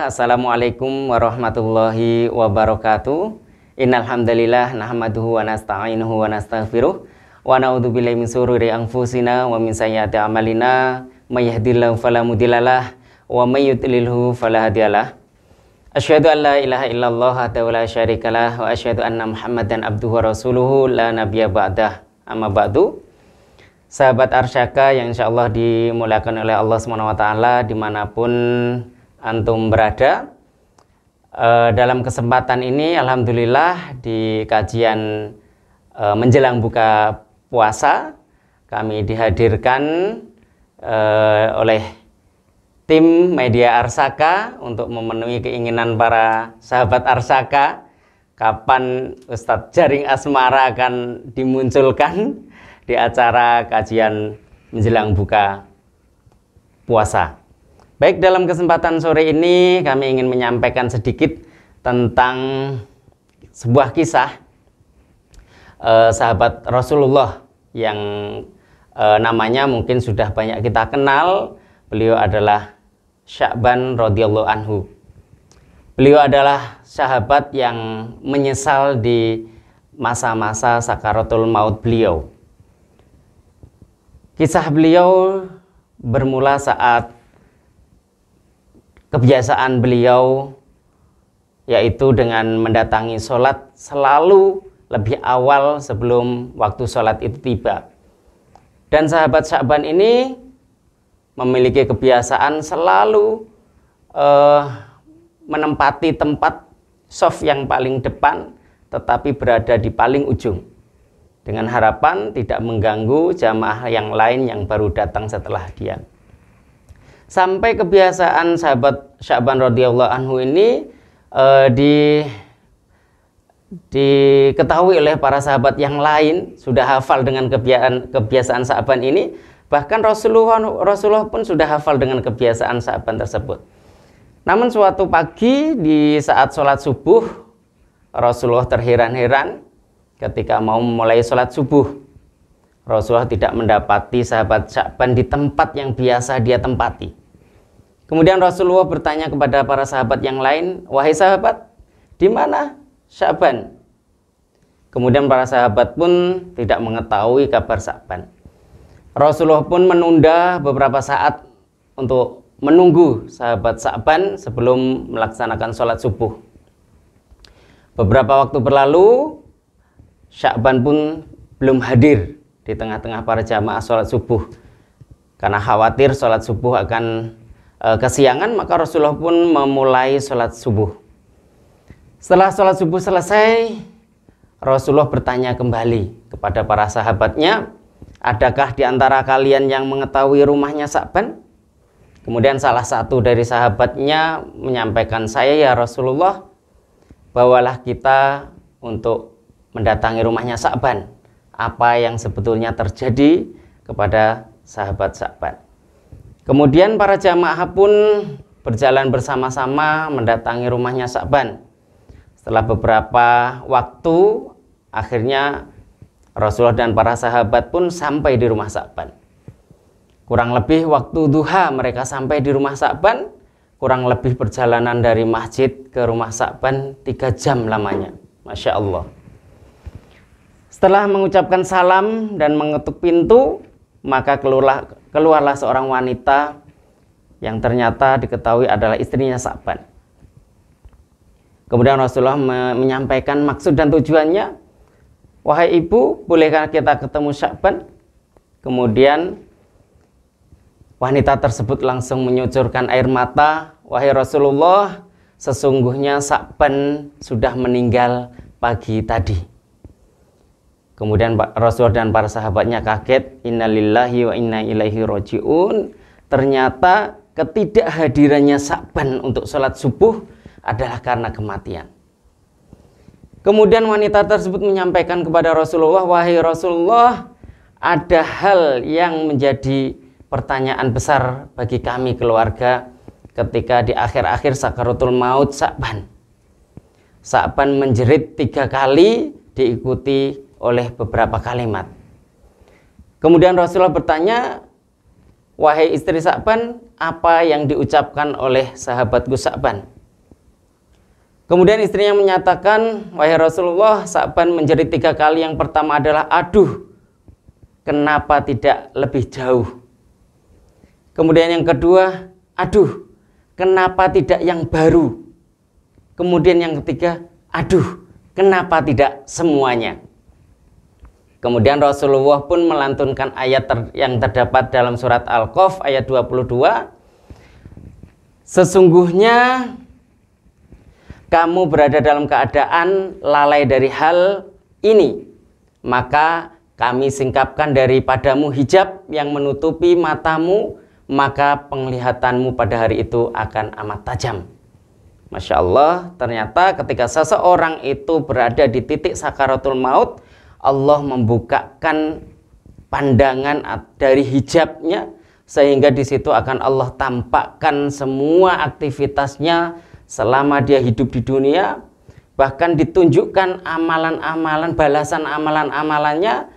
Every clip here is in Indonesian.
Bismillah, Assalamualaikum warahmatullahi wabarakatuh. Innal hamdalillah nahmaduhu wa nasta'inuhu wa nastaghfiruh wa na'udzubillahi min shururi anfusina wa min sayyiati a'malina may yahdihillahu fala mudhillalah wa may yudlilhu fala hadiyalah. Asyhadu an la ilaha illallah wa la syarikalah wa asyhadu anna Muhammadan abduhu wa rasuluhu la nabiyya ba'dah. Amma ba'du. Sahabat Arsyaka yang insyaallah dimuliakan oleh Allah SWT dimanapun antum berada, dalam kesempatan ini alhamdulillah di kajian menjelang buka puasa kami dihadirkan oleh tim media Arsaka untuk memenuhi keinginan para sahabat Arsaka. Kapan Ustadz Jaring Asmara akan dimunculkan di acara kajian menjelang buka puasa. Baik, dalam kesempatan sore ini kami ingin menyampaikan sedikit tentang sebuah kisah sahabat Rasulullah yang namanya mungkin sudah banyak kita kenal. Beliau adalah Sya'ban radhiyallahu anhu. Beliau adalah sahabat yang menyesal di masa-masa sakaratul maut beliau. Kisah beliau bermula saat kebiasaan beliau yaitu dengan mendatangi sholat selalu lebih awal sebelum waktu sholat itu tiba. Dan sahabat Sya'ban ini memiliki kebiasaan selalu menempati tempat shaf yang paling depan tetapi berada di paling ujung dengan harapan tidak mengganggu jamaah yang lain yang baru datang setelah dia. Sampai kebiasaan sahabat Sya'ban radhiyallahu anhu ini diketahui oleh para sahabat yang lain, sudah hafal dengan kebiasaan Sya'ban ini. Bahkan Rasulullah pun sudah hafal dengan kebiasaan Sya'ban tersebut. Namun suatu pagi di saat sholat subuh, Rasulullah terheran-heran ketika mau memulai sholat subuh. Rasulullah tidak mendapati sahabat Sya'ban di tempat yang biasa dia tempati. Kemudian Rasulullah bertanya kepada para sahabat yang lain, "Wahai sahabat, di mana Sya'ban?" Kemudian para sahabat pun tidak mengetahui kabar Sya'ban. Rasulullah pun menunda beberapa saat untuk menunggu sahabat Sya'ban sebelum melaksanakan sholat subuh. Beberapa waktu berlalu, Sya'ban pun belum hadir di tengah-tengah para jamaah sholat subuh. Karena khawatir sholat subuh akan kesiangan, maka Rasulullah pun memulai sholat subuh. Setelah sholat subuh selesai, Rasulullah bertanya kembali kepada para sahabatnya, "Adakah di antara kalian yang mengetahui rumahnya Sya'ban?" Kemudian salah satu dari sahabatnya menyampaikan, "Saya ya Rasulullah, bawalah kita untuk mendatangi rumahnya Sya'ban. Apa yang sebetulnya terjadi kepada sahabat Sya'ban?" Kemudian para jamaah pun berjalan bersama-sama mendatangi rumahnya Sya'ban. Setelah beberapa waktu, akhirnya Rasulullah dan para sahabat pun sampai di rumah Sya'ban. Kurang lebih waktu duha mereka sampai di rumah Sya'ban. Kurang lebih perjalanan dari masjid ke rumah Sya'ban 3 jam lamanya. Masya Allah. Setelah mengucapkan salam dan mengetuk pintu, maka keluarlah seorang wanita yang ternyata diketahui adalah istrinya Sya'ban. Kemudian Rasulullah menyampaikan maksud dan tujuannya, "Wahai ibu, bolehkah kita ketemu Sya'ban?" Kemudian wanita tersebut langsung mengucurkan air mata, "Wahai Rasulullah, sesungguhnya Sya'ban sudah meninggal pagi tadi." Kemudian Rasulullah dan para sahabatnya kaget, "Innalillahi wa inna ilaihi roji'un." Ternyata ketidakhadirannya Sya'ban untuk sholat subuh adalah karena kematian. Kemudian wanita tersebut menyampaikan kepada Rasulullah, "Wahai Rasulullah, ada hal yang menjadi pertanyaan besar bagi kami keluarga ketika di akhir-akhir sakaratul maut Sya'ban. Sya'ban menjerit 3 kali diikuti oleh beberapa kalimat." Kemudian Rasulullah bertanya, "Wahai istri Sya'ban, apa yang diucapkan oleh sahabatku Sya'ban?" Kemudian istrinya menyatakan, wahai Rasulullah, Sa'ban menjerit 3 kali. Yang pertama adalah, aduh, kenapa tidak lebih jauh? Kemudian yang kedua, aduh, kenapa tidak yang baru? Kemudian yang ketiga, aduh, kenapa tidak semuanya? Kemudian Rasulullah pun melantunkan ayat yang terdapat dalam surat Al-Qaf ayat 22. Sesungguhnya kamu berada dalam keadaan lalai dari hal ini, maka kami singkapkan daripadamu hijab yang menutupi matamu, maka penglihatanmu pada hari itu akan amat tajam. Masya Allah, ternyata ketika seseorang itu berada di titik sakaratul maut, Allah membukakan pandangan dari hijabnya, sehingga di situ akan Allah tampakkan semua aktivitasnya selama dia hidup di dunia, bahkan ditunjukkan amalan-amalan, balasan amalan-amalannya,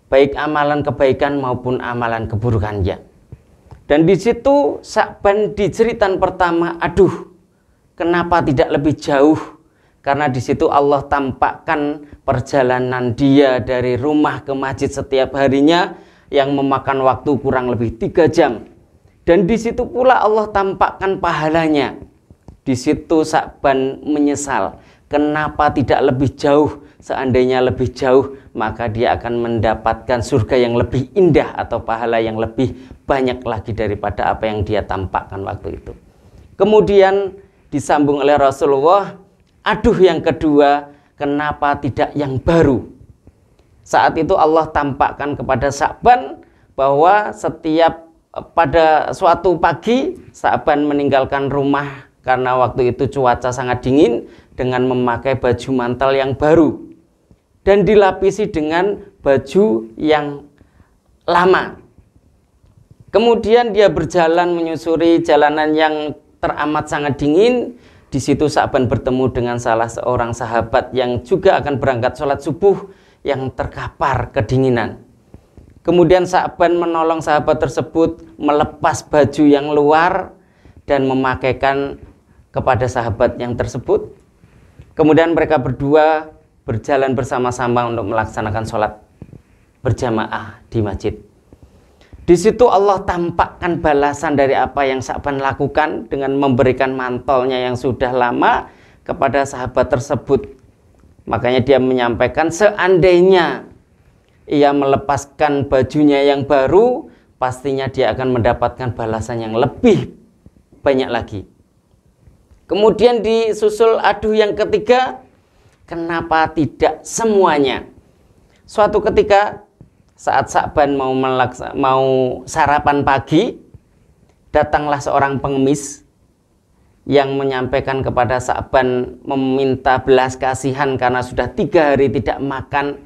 baik amalan kebaikan maupun amalan keburukannya. Dan di situ Sa'ban di jeritan pertama, aduh, kenapa tidak lebih jauh? Karena di situ Allah tampakkan perjalanan dia dari rumah ke masjid setiap harinya yang memakan waktu kurang lebih 3 jam. Dan di situ pula Allah tampakkan pahalanya. Di situ Sa'ban menyesal, kenapa tidak lebih jauh? Seandainya lebih jauh, maka dia akan mendapatkan surga yang lebih indah atau pahala yang lebih banyak lagi daripada apa yang dia tampakkan waktu itu. Kemudian disambung oleh Rasulullah, aduh yang kedua, kenapa tidak yang baru? Saat itu Allah tampakkan kepada Sa'ban bahwa setiap pada suatu pagi Sa'ban meninggalkan rumah karena waktu itu cuaca sangat dingin dengan memakai baju mantel yang baru dan dilapisi dengan baju yang lama. Kemudian dia berjalan menyusuri jalanan yang teramat sangat dingin. Di situ Sa'ban bertemu dengan salah seorang sahabat yang juga akan berangkat sholat subuh yang terkapar kedinginan. Kemudian Sa'ban menolong sahabat tersebut melepas baju yang luar dan memakaikan kepada sahabat yang tersebut. Kemudian mereka berdua berjalan bersama-sama untuk melaksanakan sholat berjamaah di masjid. Di situ Allah tampakkan balasan dari apa yang Sa'ban lakukan dengan memberikan mantelnya yang sudah lama kepada sahabat tersebut. Makanya dia menyampaikan, seandainya ia melepaskan bajunya yang baru, pastinya dia akan mendapatkan balasan yang lebih banyak lagi. Kemudian disusul aduh yang ketiga, kenapa tidak semuanya? Suatu ketika saat Sa'ban mau sarapan pagi, datanglah seorang pengemis yang menyampaikan kepada Sa'ban meminta belas kasihan karena sudah 3 hari tidak makan.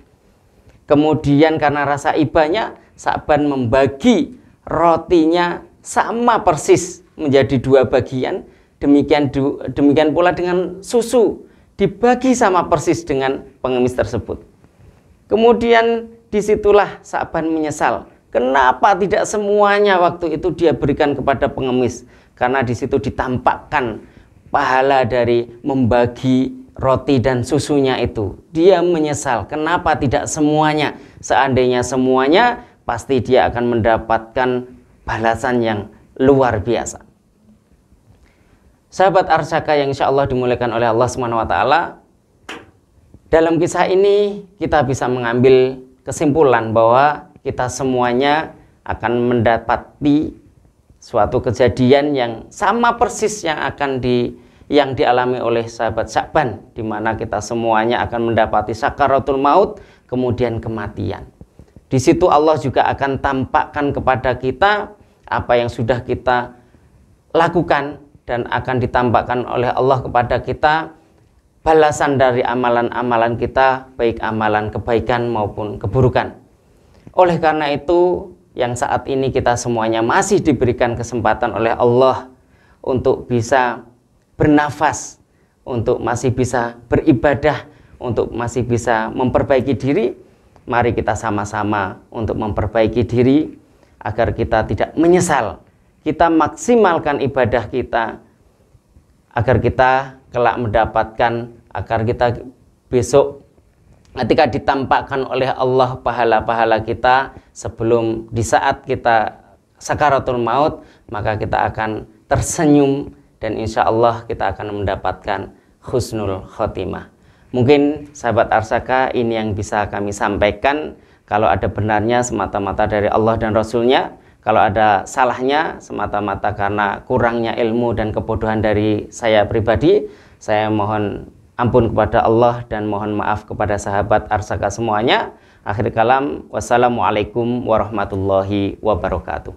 Kemudian karena rasa ibanya, Sa'ban membagi rotinya sama persis menjadi 2 bagian. Demikian pula dengan susu, dibagi sama persis dengan pengemis tersebut. Kemudian disitulah Sa'ban menyesal, kenapa tidak semuanya waktu itu dia berikan kepada pengemis? Karena di situ ditampakkan pahala dari membagi roti dan susunya itu. Dia menyesal, kenapa tidak semuanya? Seandainya semuanya, pasti dia akan mendapatkan balasan yang luar biasa. Sahabat Arsaka yang insya Allah dimuliakan oleh Allah SWT, dalam kisah ini kita bisa mengambil kesimpulan bahwa kita semuanya akan mendapati suatu kejadian yang sama persis yang dialami oleh sahabat Sa'ban, di mana kita semuanya akan mendapati sakaratul maut, kemudian kematian. Di situ Allah juga akan tampakkan kepada kita apa yang sudah kita lakukan dan akan ditampakkan oleh Allah kepada kita balasan dari amalan-amalan kita, baik amalan kebaikan maupun keburukan. Oleh karena itu, yang saat ini kita semuanya masih diberikan kesempatan oleh Allah untuk bisa bernafas, untuk masih bisa beribadah, untuk masih bisa memperbaiki diri. Mari kita sama-sama untuk memperbaiki diri agar kita tidak menyesal. Kita maksimalkan ibadah kita agar kita kelak mendapatkan, agar kita besok ketika ditampakkan oleh Allah pahala-pahala kita sebelum di saat kita sakaratul maut, maka kita akan tersenyum dan insya Allah kita akan mendapatkan husnul khotimah. Mungkin sahabat Arsaka, ini yang bisa kami sampaikan. Kalau ada benarnya semata-mata dari Allah dan Rasulnya, kalau ada salahnya semata-mata karena kurangnya ilmu dan kebodohan dari saya pribadi, saya mohon ampun kepada Allah dan mohon maaf kepada sahabat Arsaka semuanya. Akhir kalam, wassalamualaikum warahmatullahi wabarakatuh.